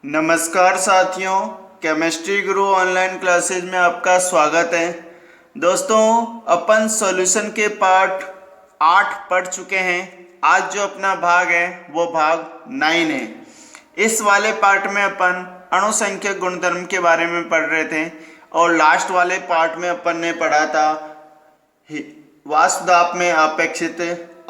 नमस्कार साथियों, केमिस्ट्री गुरु online classes में आपका स्वागत है। दोस्तों, अपन सॉल्यूशन के पार्ट 8 पढ़ चुके हैं। आज जो अपना भाग है वो भाग 9 है। इस वाले पार्ट में अपन अणुसंख्यक गुणधर्म के बारे में पढ़ रहे थे और लास्ट वाले पार्ट में अपन ने पढ़ा था वाष्पदाब में अपेक्षित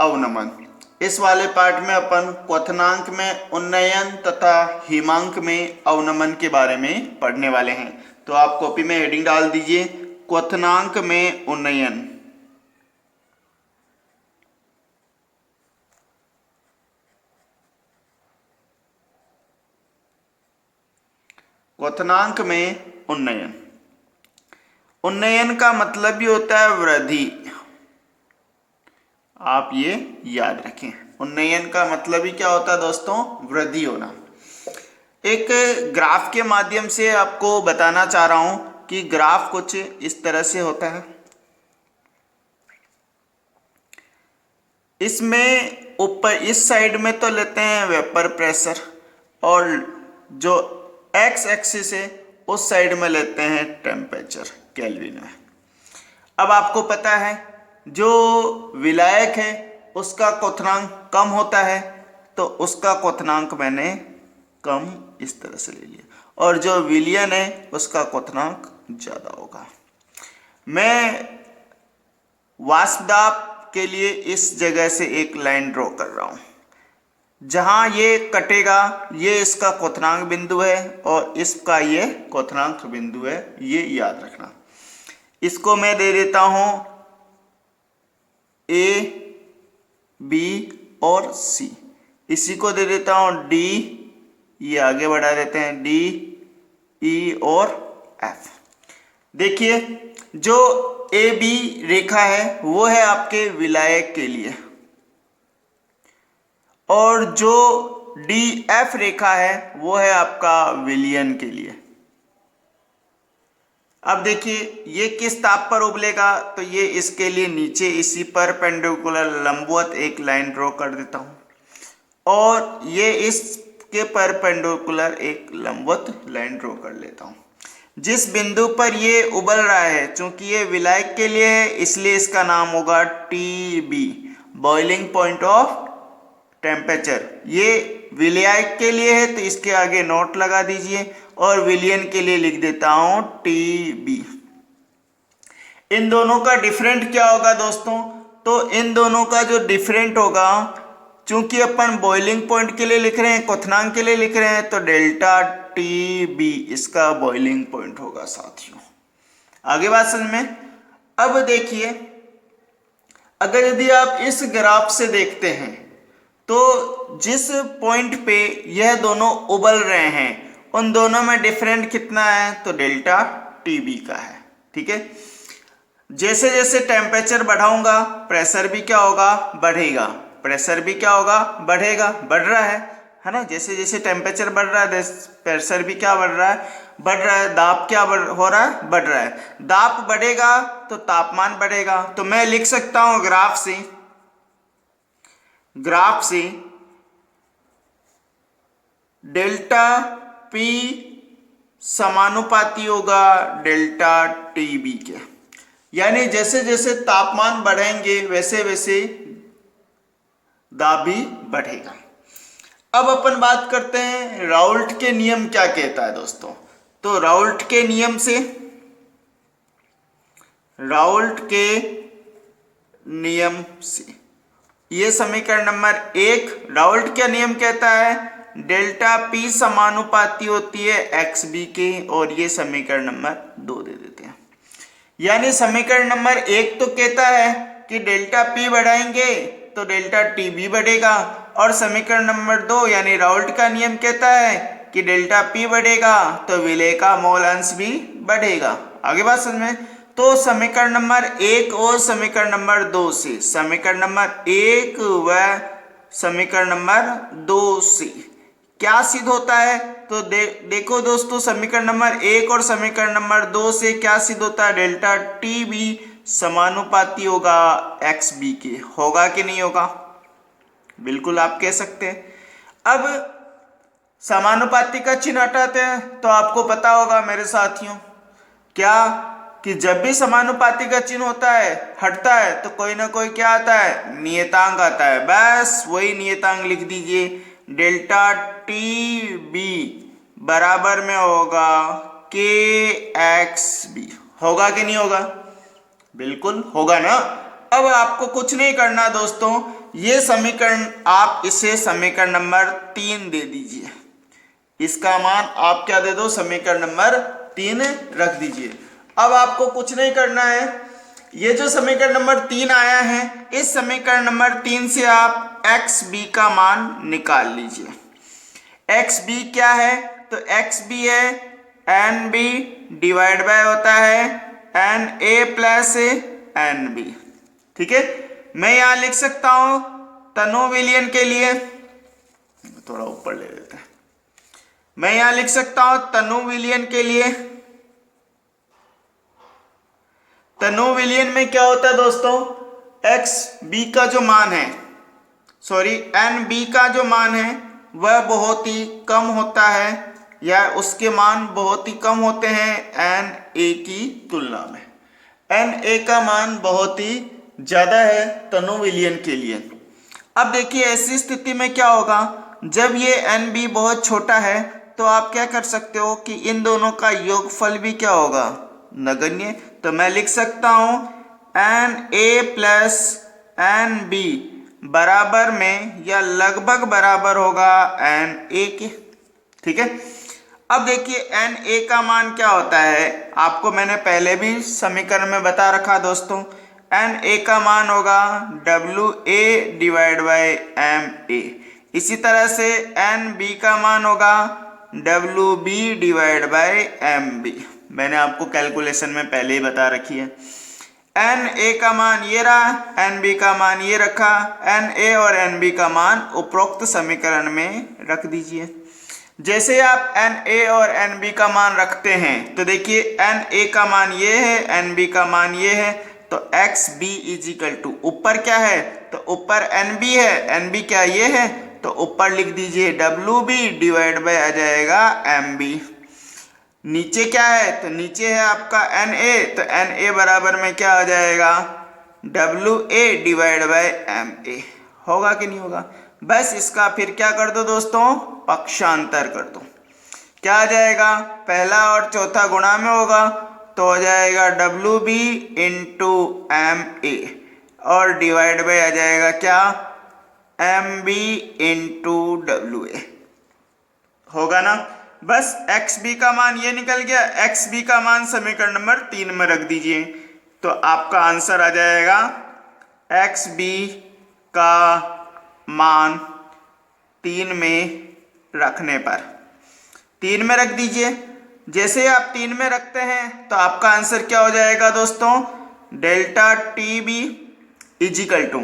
अवनमन। इस वाले पार्ट में अपन क्वथनांक में उन्नयन तथा हिमांक में अवनमन के बारे में पढ़ने वाले हैं। तो आप कॉपी में हेडिंग डाल दीजिए, क्वथनांक में उन्नयन। क्वथनांक में उन्नयन। उन्नयन का मतलब भी होता है वृद्धि। आप ये याद रखें, उन्नयन का मतलब ही क्या होता है दोस्तों? वृद्धि होना। एक ग्राफ के माध्यम से आपको बताना चाह रहा हूं कि ग्राफ कुछ इस तरह से होता है। इसमें ऊपर इस साइड में तो लेते हैं वेपर प्रेशर और जो एक्स एक्सिस है उस साइड में लेते हैं टेम्परेचर केल्विन में। अब आपको पता है जो विलायक है उसका क्वथनांक कम होता है, तो उसका क्वथनांक मैंने कम इस तरह से ले लिया, और जो विलयन है उसका क्वथनांक ज्यादा होगा। मैं वाष्पदाब के लिए इस जगह से एक लाइन ड्रॉ कर रहा हूं। जहां ये कटेगा ये इसका क्वथनांक बिंदु है और इसका ये क्वथनांक बिंदु है, ये याद रखना। इसको मैं दे देता हूं ए, बी और सी। इसी को दे देता हूं डी, ये आगे बढ़ा देते हैं डी, ई और एफ। देखिए जो ए बी रेखा है वो है आपके विलायक के लिए, और जो डी एफ रेखा है वो है आपका विलयन के लिए। अब देखिए ये किस ताप पर उबलेगा, तो ये इसके लिए नीचे इसी परपेंडिकुलर लंबवत एक लाइन ड्रॉ कर देता हूं और ये इसके परपेंडिकुलर एक लंबवत लाइन ड्रॉ कर लेता हूं। जिस बिंदु पर ये उबल रहा है, चूंकि ये विलायक के लिए है इसलिए इसका नाम होगा T B, boiling point of temperature. ये विलायक के लिए है तो इसके आगे नोट लगा दीजिए, और विलयन के लिए लिख देता हूं टी बी। इन दोनों का डिफरेंट क्या होगा दोस्तों? तो इन दोनों का जो डिफरेंट होगा, चूंकि अपन बॉइलिंग पॉइंट के लिए लिख रहे हैं, क्वथनांक के लिए लिख रहे हैं, तो डेल्टा टी बी इसका बॉइलिंग पॉइंट होगा साथियों। आगे बात समझ में। अब देखिए अगर यदि आप इस ग्राफ से देखते हैं तो जिस पॉइंट पे यह दोनों उबल रहे हैं उन दोनों में डिफरेंट कितना है? तो डेल्टा टी बी का है। ठीक है, जैसे जैसे टेम्परेचर बढ़ाऊंगा प्रेशर भी क्या होगा? बढ़ेगा। प्रेशर भी क्या होगा? बढ़ेगा, बढ़ रहा है ना। जैसे जैसे टेम्परेचर बढ़ रहा है प्रेशर भी क्या बढ़ रहा है? बढ़ रहा है। दाब क्या हो रहा है? बढ़ रहा है। दाब बढ़ेगा तो तापमान बढ़ेगा। तो मैं लिख सकता हूं ग्राफ से डेल्टा पी समानुपाती होगा डेल्टा टी बी के। यानी जैसे जैसे तापमान बढ़ेंगे वैसे वैसे दाब भी बढ़ेगा। अब अपन बात करते हैं राउल्ट के नियम क्या कहता है दोस्तों। तो राउल्ट के नियम से ये समीकरण नंबर 1, राउल्ट का नियम कहता है डेल्टा पी समानुपाती होती है एक्स बी के, और ये समीकरण नंबर 2 दे देते हैं। यानी समीकरण नंबर 1 तो कहता है कि डेल्टा पी बढ़ाएंगे तो डेल्टा टी बी बढ़ेगा, और समीकरण नंबर 2 यानी राउल्ट का नियम कहता है कि डेल्टा पी बढ़ेगा तो विलय का मोल अंश भी बढ़ेगा। आगे बात समझ में। तो समीकरण नंबर 1 और समीकरण नंबर 2 से, समीकरण नंबर 1 व समीकरण नंबर 2 से क्या सिद्ध होता है? तो देखो दोस्तों, समीकरण नंबर 1 और समीकरण नंबर 2 से क्या सिद्ध होता है? डेल्टा टी बी समानुपाती होगा एक्स बी के। होगा कि नहीं होगा? बिल्कुल आप कह सकते हैं। अब समानुपाती का चिन्ह हटाते हैं तो आपको पता होगा मेरे साथियों क्या कि जब भी समानुपाती का चिन्ह होता है हटता है तो कोई ना कोई क्या आता है, नियतांक आता है। बस वही नियतांक लिख दीजिए, डेल्टा टी बी बराबर में होगा के एक्स बी। होगा कि नहीं होगा? बिल्कुल होगा ना। अब आपको कुछ नहीं करना दोस्तों, ये समीकरण आप इसे समीकरण नंबर 3 दे दीजिए। इसका मान आप क्या दे दो, समीकरण नंबर 3 रख दीजिए। अब आपको कुछ नहीं करना है, ये जो समीकरण नंबर 3 आया है इस समीकरण नंबर 3 से आप एक्स बी का मान निकाल लीजिए। एक्स बी क्या है, तो एक्स बी है एन बी डिवाइड बाय होता है N A plus N B. ठीक है, मैं यहां लिख सकता हूं तनु विलयन के लिए, थोड़ा ऊपर ले लेते हैं, मैं यहां लिख सकता हूं तनु विलयन के लिए। तनु विलयन में क्या होता है दोस्तों, एक्स बी का जो मान है, सॉरी एन बी का जो मान है वह बहुत ही कम होता है, या उसके मान बहुत ही कम होते हैं एन ए की तुलना में। एन ए का मान बहुत ही ज्यादा है तनु विलयन के लिए। अब देखिए ऐसी स्थिति में क्या होगा, जब ये एन बी बहुत छोटा है तो आप क्या कर सकते हो कि इन दोनों का योगफल भी क्या होगा, नगण्य। तो मैं लिख सकता हूं N A plus N B बराबर में या लगभग बराबर होगा एन ए के। ठीक है, अब देखिए एन ए का मान क्या होता है, आपको मैंने पहले भी समीकरण में बता रखा दोस्तों, एन ए का मान होगा W A divide by M A. इसी तरह से एन बी का मान होगा W B divide by M B. मैंने आपको कैलकुलेशन में पहले ही बता रखी है। एन ए का मान ये रहा, एन बी का मान ये रखा, एन ए और एन बी का मान उपरोक्त समीकरण में रख दीजिए। जैसे आप एन ए और एन बी का मान रखते हैं तो देखिए एन ए का मान ये है, एन बी का मान ये है, तो X B is equal to ऊपर क्या है, तो ऊपर एन बी है, एन बी क्या ये है, तो ऊपर लिख दीजिए डब्ल्यू बी डिवाइड बाय आ जाएगा एम बी। नीचे क्या है, तो नीचे है आपका एन ए, तो एन ए बराबर में क्या आ जाएगा, W A divide by M A. होगा कि नहीं होगा? बस इसका फिर क्या कर दो दोस्तों, पक्षांतर कर दो। क्या आ जाएगा, पहला और चौथा गुणा में होगा तो हो जाएगा W B into M A, और डिवाइड बाय आ जाएगा क्या, M B into W A. होगा ना। बस एक्स बी का मान ये निकल गया, एक्स बी का मान समीकरण नंबर 3 में रख दीजिए तो आपका आंसर आ जाएगा एक्स बी का मान 3 में रखने पर, 3 में रख दीजिए। जैसे आप 3 में रखते हैं तो आपका आंसर क्या हो जाएगा दोस्तों, delta T B is equal to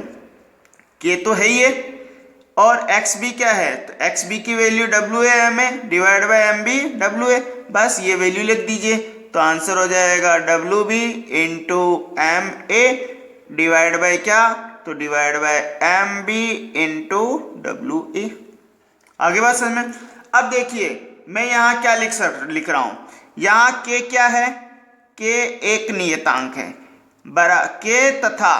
K तो है ही है, और एक्स बी क्या है, तो एक्स बी की value W A M A divide by M B W A. बस ये वैल्यू लिख दीजिए तो आंसर हो जाएगा W B into M A divide by क्या, तो divide by M B into W A. आगे बात समझ में। अब देखिए मैं यहाँ क्या लिख रहा हूं, यहाँ के क्या है, के एक नियतांक है, बरा के तथा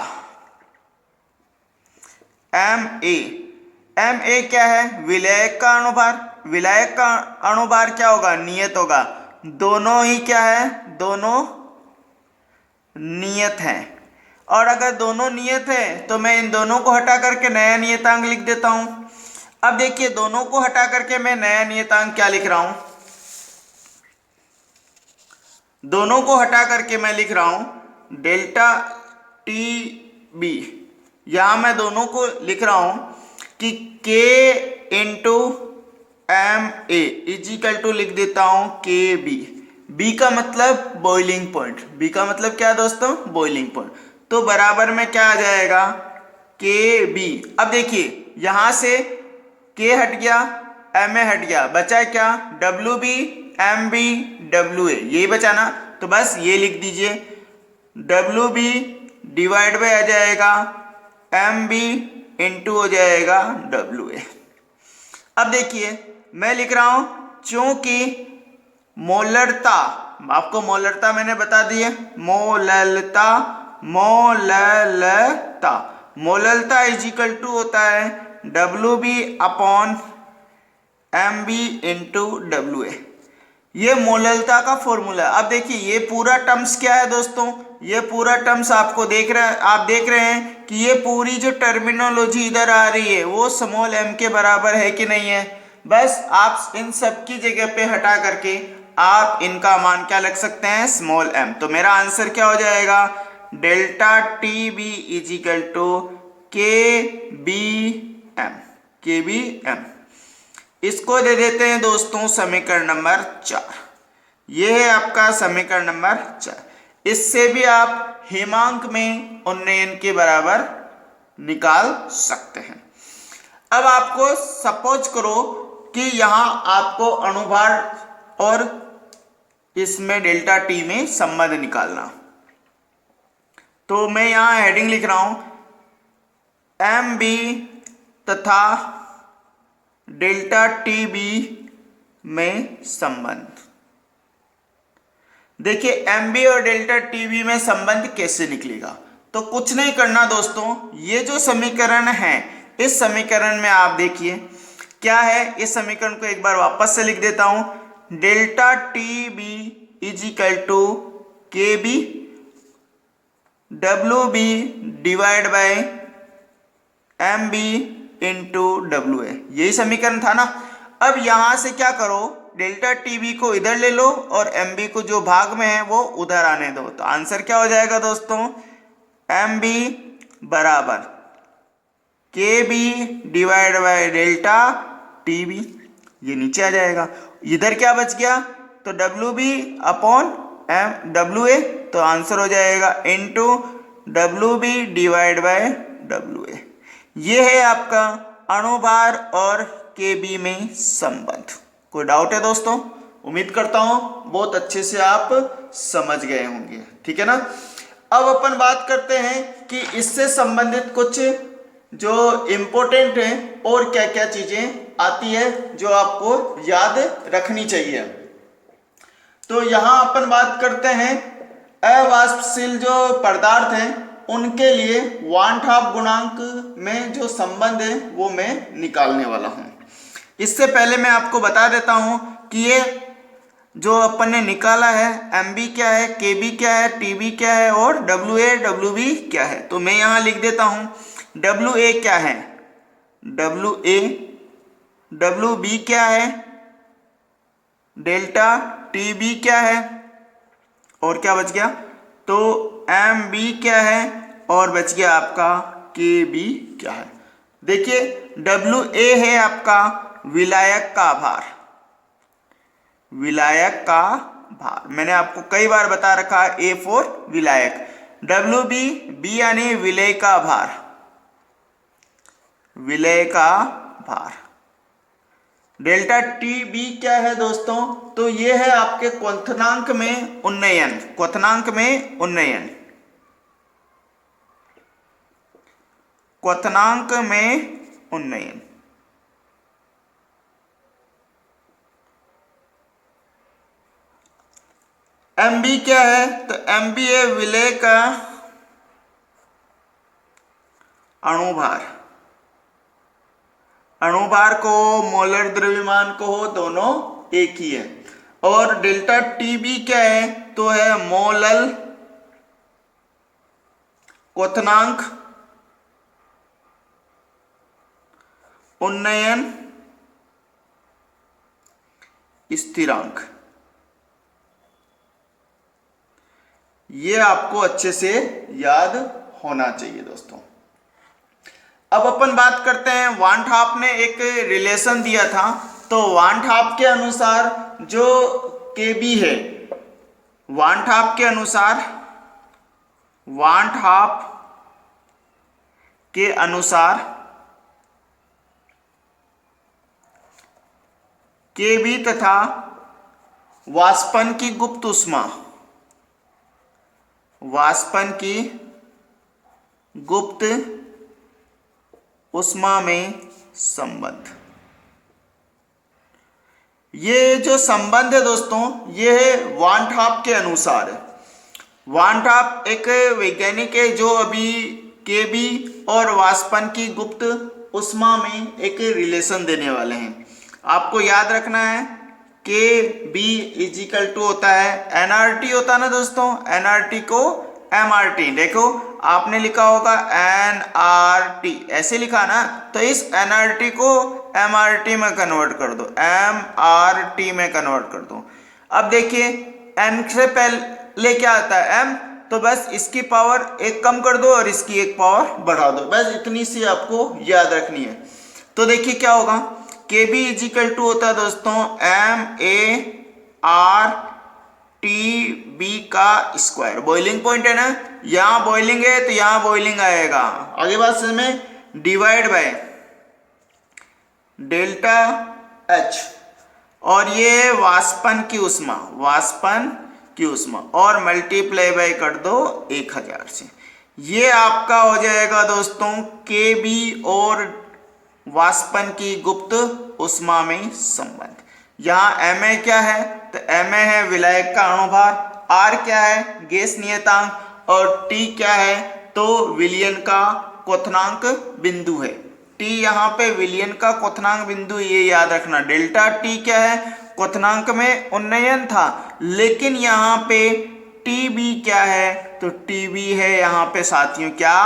एम ए क्या है, विलायक का अणुभार। विलायक का अणुभार क्या होगा, नियत होगा। दोनों ही क्या है, दोनों नियत हैं, और अगर दोनों नियत है तो मैं इन दोनों को हटा करके नया नियतांक लिख देता हूं। अब देखिए दोनों को हटा करके मैं नया नियतांक क्या लिख रहा हूं, दोनों को हटा करके मैं लिख रहा हूं डेल्टा टी बी। यहां मैं दोनों को लिख रहा हूं कि K into M A is equal to लिख देता हूं के बी। बी का मतलब बॉइलिंग पॉइंट, बी का मतलब क्या दोस्तों, बॉइलिंग पॉइंट। तो बराबर में क्या आ जाएगा, के बी। अब देखिए यहां से के हट गया, एम ए हट गया, बचा क्या, W B M B W A, यही बचा ना। तो बस ये लिख दीजिए डब्ल्यू बी डिवाइड बाय आ जाएगा एम बी इंटू हो जाएगा डब्ल्यू ए। अब देखिए मैं लिख रहा हूं चूंकि मोलरता, आपको मोलरता मैंने बता दी है, मोललता मोललता मोललता इज इक्वल टू होता है WB upon MB into WA। ये मोललता का फॉर्मूला है। अब देखिए ये पूरा टर्म्स क्या है दोस्तों, ये पूरा टर्म्स आपको आप देख रहे हैं कि ये पूरी जो टर्मिनोलॉजी इधर आ रही है वो स्मॉल m के बराबर है कि नहीं है। बस आप इन सब की जगह पे हटा करके आप इनका मान क्या लग सकते हैं, स्मॉल m। तो मेरा आंसर क्या हो जाएगा, delta TB is equal to KBM। इसको दे देते हैं दोस्तों समीकरण नंबर 4। यह है आपका समीकरण नंबर 4। इससे भी आप हिमांक में उन्नयन के बराबर निकाल सकते हैं। अब आपको सपोज करो कि यहां आपको अणुभार और इसमें डेल्टा T में संबंध निकालना, तो मैं यहां हेडिंग लिख रहा हूं MB तथा डेल्टा TB में संबंध। देखिए MB और डेल्टा TB में संबंध कैसे निकलेगा, तो कुछ नहीं करना दोस्तों, ये जो समीकरण है इस समीकरण में आप देखिए क्या है, इस समीकरण को एक बार वापस से लिख देता हूं, delta TB is equal to KB WB divide by MB into WA। यही समीकरण था ना। अब यहां से क्या करो, डेल्टा TB को इधर ले लो और MB को जो भाग में है वो उधर आने दो। तो आंसर क्या हो जाएगा दोस्तों, MB बराबर KB divide by delta TB, ये नीचे आ जाएगा। इधर क्या बच गया, तो WB अपॉन WA, तो आंसर हो जाएगा into WB divide bye WA। ये है आपका अणुभार और KB में संबंध। कोई डाउट है दोस्तों? उम्मीद करता हूं बहुत अच्छे से आप समझ गए होंगे, ठीक है ना। अब अपन बात करते हैं कि इससे संबंधित कुछ जो इम्पोर्टेंट है और क्या क्या चीजें आती है जो आपको याद रखनी चाहिए। तो यहां अपन बात करते हैं अवाष्पशील जो पदार्थ हैं उनके लिए वान हाफ गुणांक में जो संबंध है वो मैं निकालने वाला हूं। इससे पहले मैं आपको बता देता हूं कि ये जो अपन ने निकाला है MB क्या है, KB क्या है, TB क्या है और WA WB क्या है। तो मैं यहां लिख देता हूं WA क्या है, WB क्या है, डेल्टा TB क्या है और क्या बच गया, तो MB क्या है और बच गया आपका KB क्या है। देखिए WA है आपका विलायक का भार, विलायक का भार मैंने आपको कई बार बता रखा है, A फॉर विलायक। WB यानी विलय का भार, विलय का भार। डेल्टा TB क्या है दोस्तों, तो ये है आपके क्वथनांक में उन्नयन, क्वथनांक में उन्नयन, क्वथनांक में उन्नयन। MB क्या है, तो MB है विलय का अणुभार, अणुभार को मोलर द्रव्यमान को हो दोनों एक ही है। और डेल्टा TB क्या है, तो है मोलल क्वथनांक उन्नयन स्थिरांक। ये आपको अच्छे से याद होना चाहिए दोस्तों। अब अपन बात करते हैं, वान हाफ ने एक रिलेशन दिया था, तो वान हाफ के अनुसार जो KB है, वान हाफ के अनुसार, वान हाफ के अनुसार KB तथा वाष्पन की गुप्त ऊष्मा, वाष्पन की गुप्त ऊष्मा में संबंध। ये जो संबंध है दोस्तों, ये है वान हाफ के अनुसार है। वान हाफ एक वैज्ञानिक है जो अभी केबी और वाष्पन की गुप्त उष्मा में एक रिलेशन देने वाले हैं। आपको याद रखना है के बी इजिकल टू होता है एनआरटी होता है ना दोस्तों, एनआरटी को एमआरटी, देखो आपने लिखा होगा एनआरटी, ऐसे लिखा ना, तो इस एनआरटी को एमआरटी में कन्वर्ट कर दो, एमआरटी में कन्वर्ट कर दो। अब देखिए एन से पहले क्या आता है एम, तो बस इसकी पावर एक कम कर दो और इसकी एक पावर बढ़ा दो, बस इतनी सी आपको याद रखनी है। तो देखिए क्या होगा, के बी इजिकल टू होता है दोस्तों M A R T B का स्क्वायर। बॉइलिंग पॉइंट है ना, यहां बॉइलिंग है तो यहां बॉइलिंग आएगा, आगे बात समझ में, डिवाइड बाय डेल्टा एच, और ये वाष्पन की उष्मा, वाष्पन की उष्मा, और मल्टीप्लाई बाय कर दो 1000 से। ये आपका हो जाएगा दोस्तों के बी और वाष्पन की गुप्त उष्मा में संबंध। यहाँ एम ए क्या है, तो एम ए है विलायक का अणुभार, आर क्या है गैस नियतांक, और टी क्या है तो विलयन का क्वथनांक बिंदु है। टी यहाँ पे विलयन का क्वथनांक बिंदु, ये याद रखना। डेल्टा टी क्या है, क्वथनांक में उन्नयन था, लेकिन यहाँ पे टी बी क्या है, तो टी बी है यहाँ पे साथियों क्या,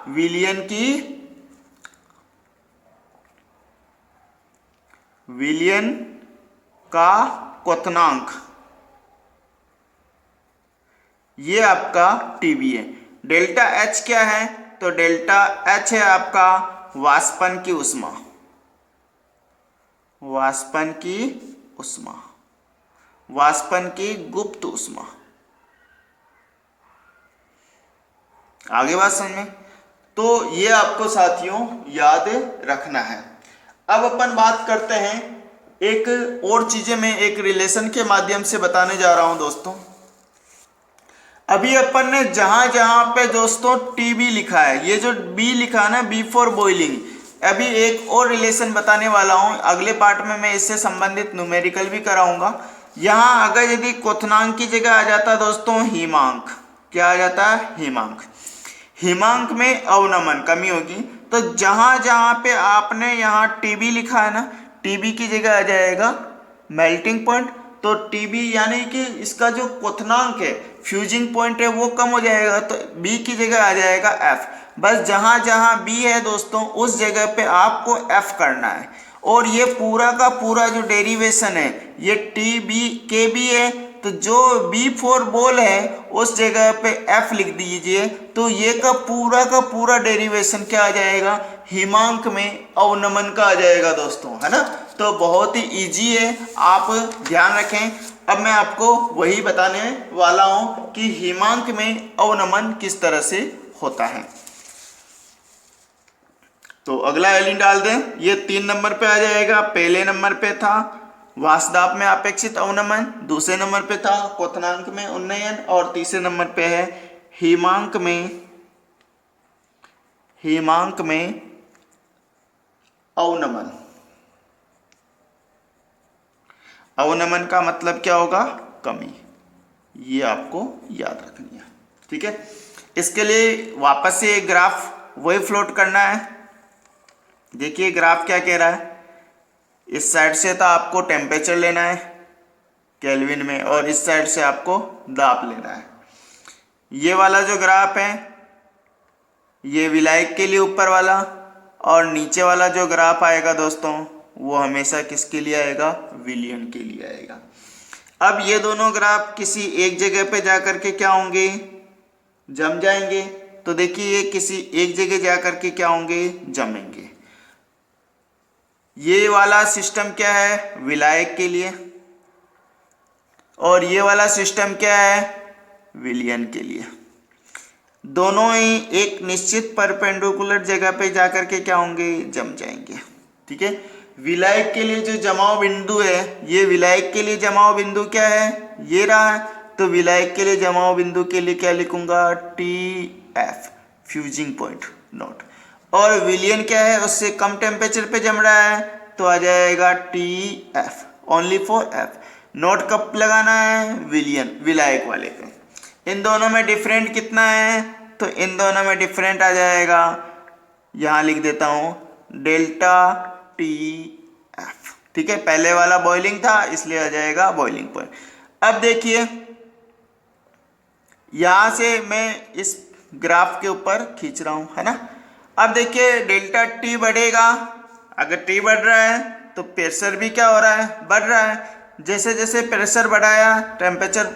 विलयन की, विलयन का क्वथनांक, ये आपका टीबी है। डेल्टा एच क्या है, तो डेल्टा एच है आपका वाष्पन की उष्मा, वाष्पन की उष्मा, वाष्पन की गुप्त उष्मा। आगे बात समझ में, तो ये आपको साथियों याद रखना है। अब अपन बात करते हैं एक और चीजें मैं एक रिलेशन के माध्यम से बताने जा रहा हूं दोस्तों। अभी अपन ने जहां जहां पे दोस्तों टीबी लिखा है, ये जो बी लिखा है ना, बी फॉर बॉइलिंग, अभी एक और रिलेशन बताने वाला हूं, अगले पार्ट में मैं इससे संबंधित न्यूमेरिकल भी कराऊंगा। यहां अगर यदि क्वथनांक की जगह आ जाता दोस्तों हिमांक, क्या आ जाता है हिमांक, हिमांक में अवनमन कमी होगी। तो जहां जहां पे आपने यहाँ टीबी लिखा है ना, टीबी की जगह आ जाएगा मेल्टिंग पॉइंट, तो टीबी यानी कि इसका जो क्वथनांक है, फ्यूजिंग पॉइंट है, वो कम हो जाएगा, तो बी की जगह आ जाएगा एफ। बस जहां जहां बी है दोस्तों उस जगह पे आपको एफ करना है, और ये पूरा का पूरा जो डेरिवेशन है ये टी बी के बी है, तो जो बी फॉर बॉल है उस जगह पे एफ लिख दीजिए, तो ये का पूरा डेरिवेशन क्या आ जाएगा, हिमांक में अवनमन का आ जाएगा दोस्तों, है ना। तो बहुत ही इजी है, आप ध्यान रखें। अब मैं आपको वही बताने वाला हूं कि हिमांक में अवनमन किस तरह से होता है। तो अगला एलिन डाल दें, ये 3 नंबर पे आ जाएगा। पहले नंबर पे था वाष्पदाब में अपेक्षित अवनमन, दूसरे नंबर पे था क्वथनांक में उन्नयन, और तीसरे नंबर पे है हिमांक में अवनमन। अवनमन का मतलब क्या होगा, कमी। ये आपको याद रखनी है, ठीक है। इसके लिए वापस से एक ग्राफ वही फ्लोट करना है। देखिए ग्राफ क्या कह रहा है, इस साइड से तो आपको टेम्परेचर लेना है केल्विन में, और इस साइड से आपको दाब लेना है। ये वाला जो ग्राफ है ये विलायक के लिए ऊपर वाला, और नीचे वाला जो ग्राफ आएगा दोस्तों वो हमेशा किसके लिए आएगा, विलयन के लिए आएगा। अब ये दोनों ग्राफ किसी एक जगह पे जाकर के क्या होंगे, जम जाएंगे। तो देखिए ये किसी एक जगह जाकर के क्या होंगे, जमेंगे। ये वाला सिस्टम क्या है, विलायक के लिए, और ये वाला सिस्टम क्या है, विलयन के लिए। दोनों ही एक निश्चित परपेंडिकुलर जगह पे जाकर के क्या होंगे, जम जाएंगे, ठीक है। विलायक के लिए जो जमाव बिंदु है, ये विलायक के लिए जमाव बिंदु क्या है, ये रहा है। तो विलायक के लिए जमाव बिंदु के लिए क्या लिखूंगा, T F, fusing point note. और विलयन क्या है, उससे कम टेम्परेचर पे जम रहा है, तो आ जाएगा T F. Only for F. Note कब लगाना है? विलायक वाले पे। इन दोनों में डिफरेंट कितना है? तो इन दोनों में डिफरेंट आ जाएगा, यहां लिख देता हूं डेल्टा टी एफ। ठीक है, पहले वाला बॉइलिंग था इसलिए आ जाएगा बॉइलिंग पॉइंट। अब देखिए यहां से मैं इस ग्राफ के ऊपर खींच रहा हूं, है ना। अब देखिए डेल्टा टी बढ़ेगा, अगर टी बढ़ रहा है तो प्रेशर भी क्या हो रहा है? बढ़ रहा है। जैसे जैसे प्रेशर बढ़ाया टेम्परेचर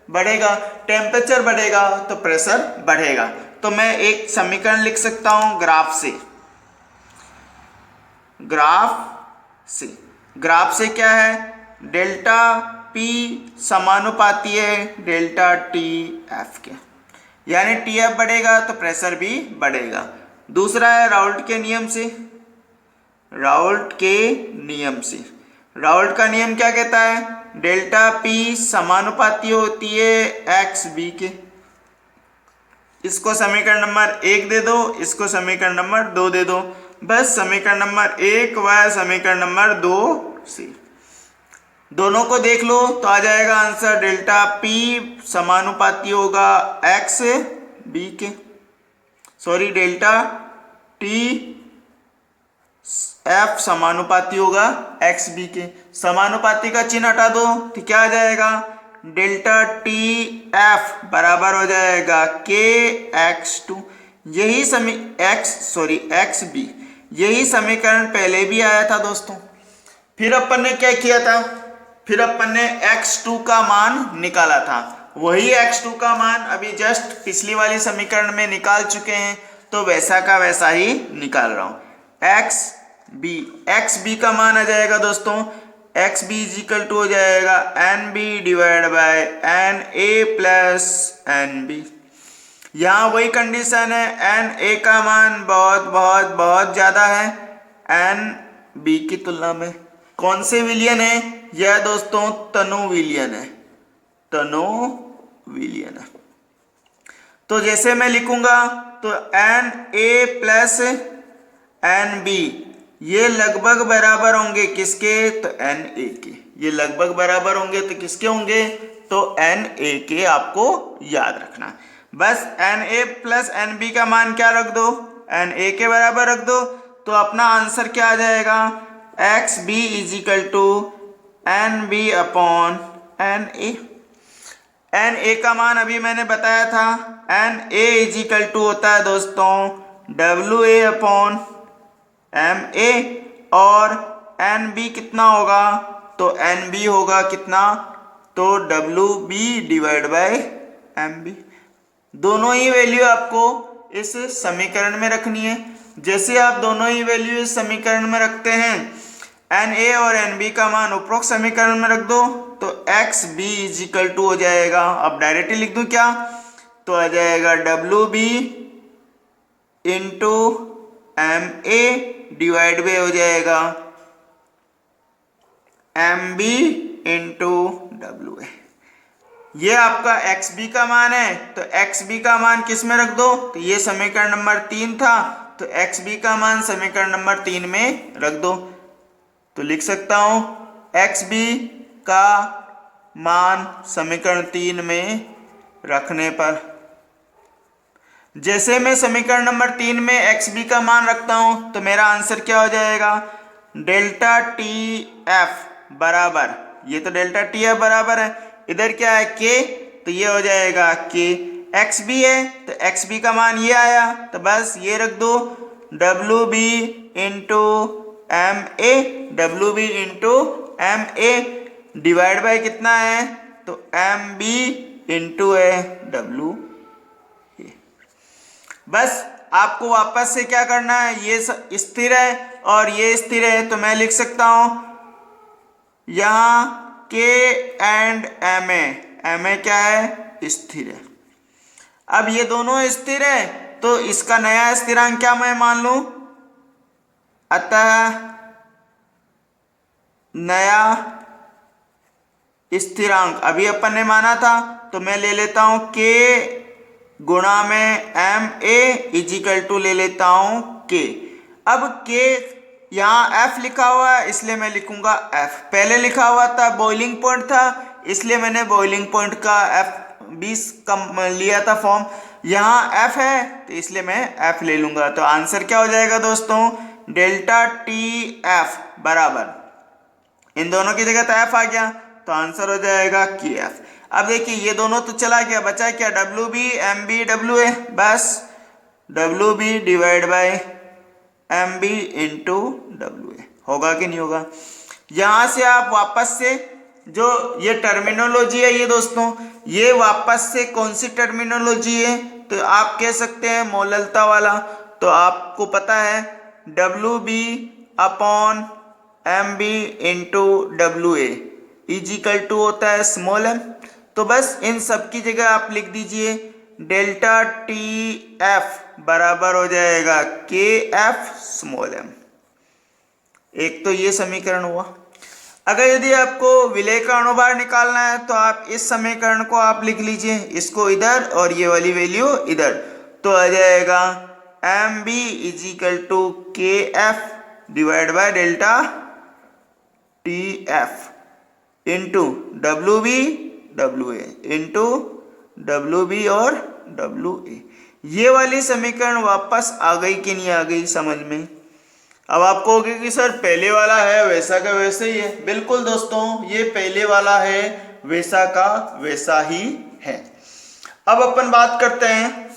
बढ़ेगा, टेम्परेचर बढ़ेगा तो प्रेशर बढ़ेगा। तो मैं एक समीकरण लिख सकता हूं ग्राफ से क्या है? डेल्टा पी समानुपाती है डेल्टा टी एफ के, यानी टी एफ बढ़ेगा तो प्रेशर भी बढ़ेगा। दूसरा है राउल्ट के नियम राउल्ट का नियम क्या कहता है? डेल्टा पी समानुपाती होती है एक्स बी के। इसको समीकरण नंबर 1 दे दो, इसको समीकरण नंबर 2 दे दो। बस समीकरण नंबर 1 व समीकरण नंबर 2 से दोनों को देख लो तो आ जाएगा आंसर डेल्टा पी समानुपाती होगा एक्स बी के, सॉरी डेल्टा टी एफ समानुपाती होगा एक्स बी के। समानुपाती का चिन्ह हटा दो तो क्या आ जाएगा? डेल्टा टी एफ बराबर हो जाएगा के एक्स टू। एक्स बी यही समीकरण पहले भी आया था दोस्तों। फिर अपन ने क्या किया था? फिर अपन ने x2 का मान निकाला था। वही x2 का मान अभी जस्ट पिछली वाली समीकरण में निकाल चुके हैं, तो वैसा का वैसा ही निकाल रहा हूं। xb का मान आ जाएगा दोस्तों, xb इजिकल टू हो जाएगा nb divide by na plus nb। यहाँ वही कंडीशन है, na का मान बहुत बहुत बहुत ज्यादा है nb की तुलना में। कौन से विलियन है यह दोस्तों? तनु विलियन है। तो जैसे मैं लिखूंगा तो Na प्लस Nb ये लगभग बराबर होंगे किसके? तो Na के। ये लगभग बराबर होंगे तो किसके होंगे? तो Na के। आपको याद रखना, बस Na प्लस Nb का मान क्या रख दो? Na के बराबर रख दो, तो अपना आंसर क्या आ जाएगा? XB is equal to NB upon Na। Na का मान अभी मैंने बताया था, Na इजिकल टू होता है दोस्तों WA अपॉन MA, और NB कितना होगा? तो NB होगा कितना? तो WB डिवाइड बाय MB। दोनों ही वैल्यू आपको इस समीकरण में रखनी है। जैसे आप दोनों ही वैल्यू इस समीकरण में रखते हैं, Na और Nb का मान उपरोक्त समीकरण में रख दो तो XB इजिकल टू हो जाएगा, अब डायरेक्टली लिख दूं क्या? तो आ जाएगा WB into MA divide by हो जाएगा MB इंटू WA। ये आपका XB का मान है, तो XB का मान किस में रख दो? तो ये समीकरण नंबर 3 था, तो XB का मान समीकरण नंबर 3 में रख दो। तो लिख सकता हूं XB का मान समीकरण 3 में रखने पर, जैसे मैं समीकरण नंबर 3 में XB का मान रखता हूं तो मेरा आंसर क्या हो जाएगा? डेल्टा टी एफ बराबर, ये तो डेल्टा टी एफ बराबर है, इधर क्या है K, तो ये हो जाएगा K। XB है तो XB का मान ये आया, तो बस ये रख दो WB into MA, WB into MA divide by कितना है? तो MB इंटू है W। बस आपको वापस से क्या करना है? ये स्थिर है और ये स्थिर है, तो मैं लिख सकता हूं यहां K एंड MA क्या है? स्थिर है। अब ये दोनों स्थिर है तो इसका नया स्थिरांक क्या मैं मान लूं? अतः नया स्थिरांक अभी अपन ने माना था, तो मैं ले लेता हूं K गुणा में MA इजिकल टू ले लेता हूं K। अब K यहाँ एफ लिखा हुआ है इसलिए मैं लिखूंगा एफ। पहले लिखा हुआ था बॉइलिंग पॉइंट था इसलिए मैंने बॉइलिंग पॉइंट का F20 कम लिया था फॉर्म। यहाँ एफ है तो इसलिए मैं एफ ले लूंगा। तो आंसर क्या हो जाएगा दोस्तों, डेल्टा टी एफ बराबर, इन दोनों की जगह तो एफ आ गया तो आंसर हो जाएगा के एफ। अब देखिए ये दोनों तो चला गया, बचा क्या, W B M B W A, बस W B divide by M B into W A, होगा कि नहीं होगा। यहां से आप वापस से जो ये टर्मिनोलॉजी है ये दोस्तों, ये वापस से कौन सी टर्मिनोलॉजी है, तो आप कह सकते हैं मोललता वाला। तो आपको पता है W B upon M B into W A is equal to होता है स्मॉल एम। तो बस इन सब की जगह आप लिख दीजिए डेल्टा टी एफ बराबर हो जाएगा के एफ स्मॉल एम। एक तो ये समीकरण हुआ। अगर यदि आपको विलेय का अनुभार निकालना है तो आप इस समीकरण को आप लिख लीजिए, इसको इधर और ये वाली वैल्यू इधर, तो आ जाएगा M B is equal to K F divide by delta T F into W B W A into W B और डब्ल्यू ए। ये वाली समीकरण वापस आ गई कि नहीं आ गई समझ में। अब आप कहोगे कि सर पहले वाला है वैसा का वैसा ही है। बिल्कुल दोस्तों, ये पहले वाला है वैसा का वैसा ही है। अब अपन बात करते हैं,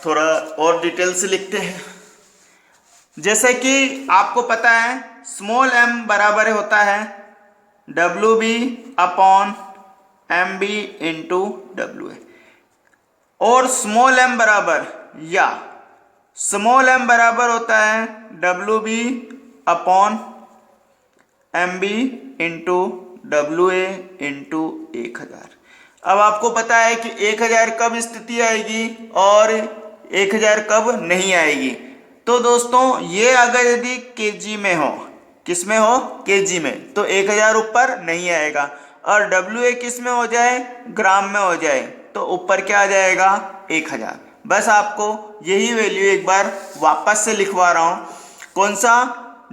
थोड़ा और डिटेल से लिखते हैं। जैसे कि आपको पता है स्मॉल एम बराबर होता है W B upon M B into W A, और स्मॉल एम बराबर या स्मॉल एम बराबर होता है W B upon M B into W A into 1000। अब आपको पता है कि 1000 कब स्थिति आएगी और 1000 कब नहीं आएगी। तो दोस्तों ये अगर यदि केजी में हो, किस में हो, केजी में, तो 1000 ऊपर नहीं आएगा। और डब्ल्यू ए किस में हो जाए, ग्राम में हो जाए, तो ऊपर क्या आ जाएगा 1000। बस आपको यही वैल्यू एक बार वापस से लिखवा रहा हूं, कौन सा,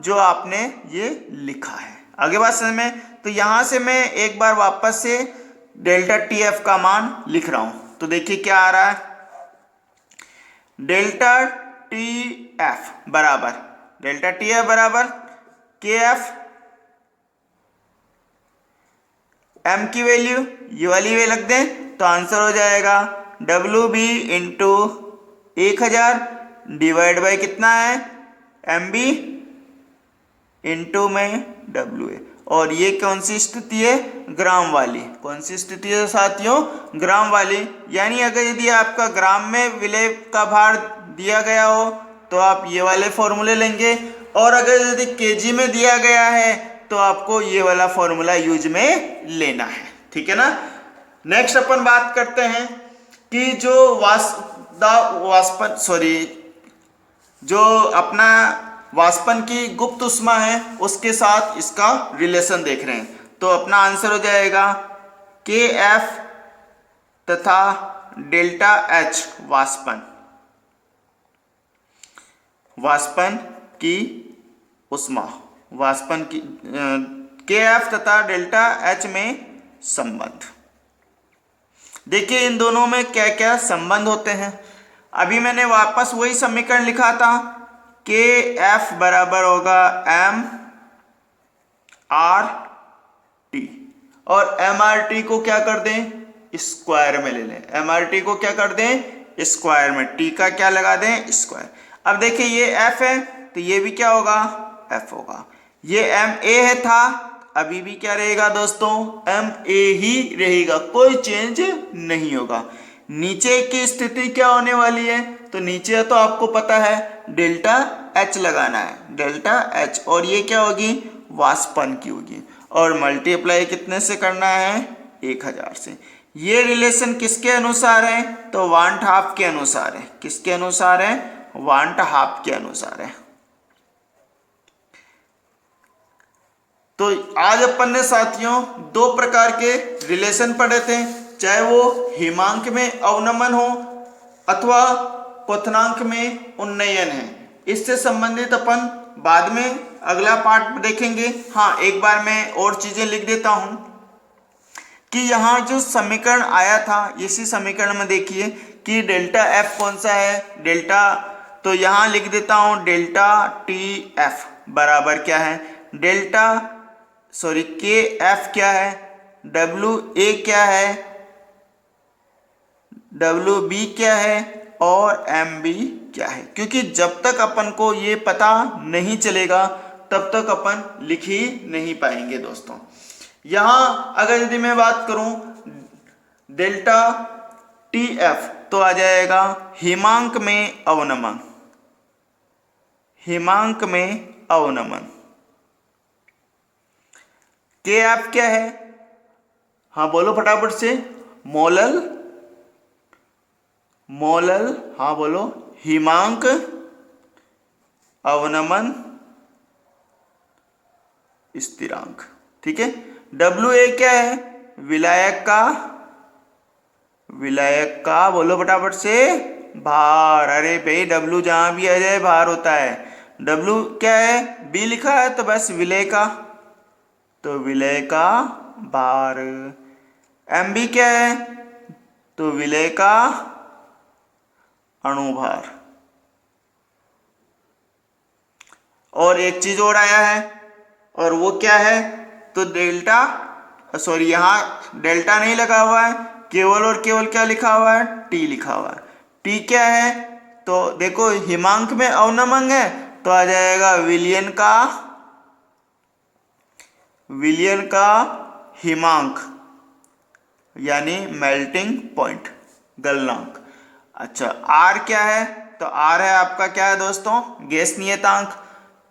जो आपने ये लिखा है। आगे बात समझ में। तो यहां से मैं एक बार वापस से डेल्टा टी एफ का मान लिख रहा हूं। तो देखिए क्या आ रहा है, डेल्टा टी एफ बराबर, डेल्टा टी एफ बराबर के एफ, एम की वैल्यू ये वाली वे लग दें तो आंसर हो जाएगा W B into 1000 divide by कितना है, एम बी इंटू में डब्ल्यू ए। और ये कौन सी स्थिति है, ग्राम वाली। कौन सी स्थिति है साथियों, ग्राम वाली। यानी अगर यदि आपका ग्राम में विलेय का भार दिया गया हो तो आप ये वाले फॉर्मूले लेंगे, और अगर यदि केजी में दिया गया है तो आपको ये वाला फॉर्मूला यूज में लेना है। ठीक है ना। नेक्स्ट अपन बात करते हैं कि जो जो अपना वाष्पन की गुप्त उष्मा है उसके साथ इसका रिलेशन देख रहे हैं। तो अपना आंसर हो जाएगा के एफ तथा डेल्टा एच वाष्पन की उष्मा, वाष्पन की के एफ तथा डेल्टा एच में संबंध। देखिए इन दोनों में क्या क्या संबंध होते हैं। अभी मैंने वापस वही समीकरण लिखा था, के एफ बराबर होगा एम आर टी, और एम आर टी को क्या कर दें, स्क्वायर में ले लें। एम आर टी को क्या कर दें, स्क्वायर में, टी का क्या लगा दें, स्क्वायर। अब देखिए ये एफ है तो ये भी क्या होगा, एफ होगा। ये एम ए है था, अभी भी क्या रहेगा दोस्तों, एम ए ही रहेगा, कोई चेंज नहीं होगा। नीचे की स्थिति क्या होने वाली है, तो नीचे तो आपको पता है डेल्टा एच लगाना है, डेल्टा एच, और ये क्या होगी, वाष्पन की होगी, और मल्टीप्लाई कितने से करना है, 1000 से। ये रिलेशन किसके अनुसार है, तो 1/2 के अनुसार है। किसके अनुसार है, 1/2 के अनुसार है। तो आज अपन ने साथियों 2 प्रकार के रिलेशन पढ़े थे, चाहे वो हिमांक में अवनमन हो अथवा क्वथनांक में उन्नयन है। इससे संबंधित अपन बाद में अगला पार्ट देखेंगे। हाँ, एक बार मैं और चीजें लिख देता हूं कि यहाँ जो समीकरण आया था, इसी समीकरण में देखिए कि डेल्टा एफ कौन सा है, डेल्टा, तो यहाँ लिख देता हूं डेल्टा टी एफ बराबर क्या है, के एफ क्या है, डब्ल्यू ए क्या है, डब्ल्यू बी क्या है और एम बी क्या है। क्योंकि जब तक अपन को ये पता नहीं चलेगा तब तक अपन लिख ही नहीं पाएंगे दोस्तों। यहां अगर यदि मैं बात करूं डेल्टा टी एफ तो आ जाएगा हिमांक में अवनमन, हिमांक में अवनमन। के एफ क्या है, हाँ बोलो फटाफट से, मोलल, मोलल, हाँ बोलो, हिमांक अवनमन स्थिरांक, ठीक है। डब्ल्यू ए क्या है, विलायक का, विलायक का, बोलो फटाफट से, भार। अरे भाई डब्ल्यू जहां भी आ जाए भार होता है। डब्ल्यू क्या है, बी लिखा है तो बस विलय का, तो विलय का भार। एम बी क्या है, तो विलय का अणुभार। और एक चीज और आया है, और वो क्या है, तो डेल्टा, सॉरी यहां डेल्टा नहीं लगा हुआ है, केवल और केवल क्या लिखा हुआ है, टी लिखा हुआ है। टी क्या है, तो देखो हिमांक में अवनमन है तो आ जाएगा विलयन का, विलयन का हिमांक यानी मेल्टिंग पॉइंट, गलनांक। अच्छा, आर क्या है, तो आर है आपका क्या है दोस्तों, गैस नियतांक।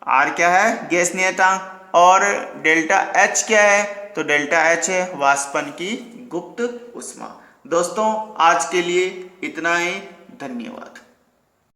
आर क्या है, गैस नियतांक। और डेल्टा एच क्या है, तो डेल्टा एच है वाष्पन की गुप्त ऊष्मा। दोस्तों आज के लिए इतना ही, धन्यवाद।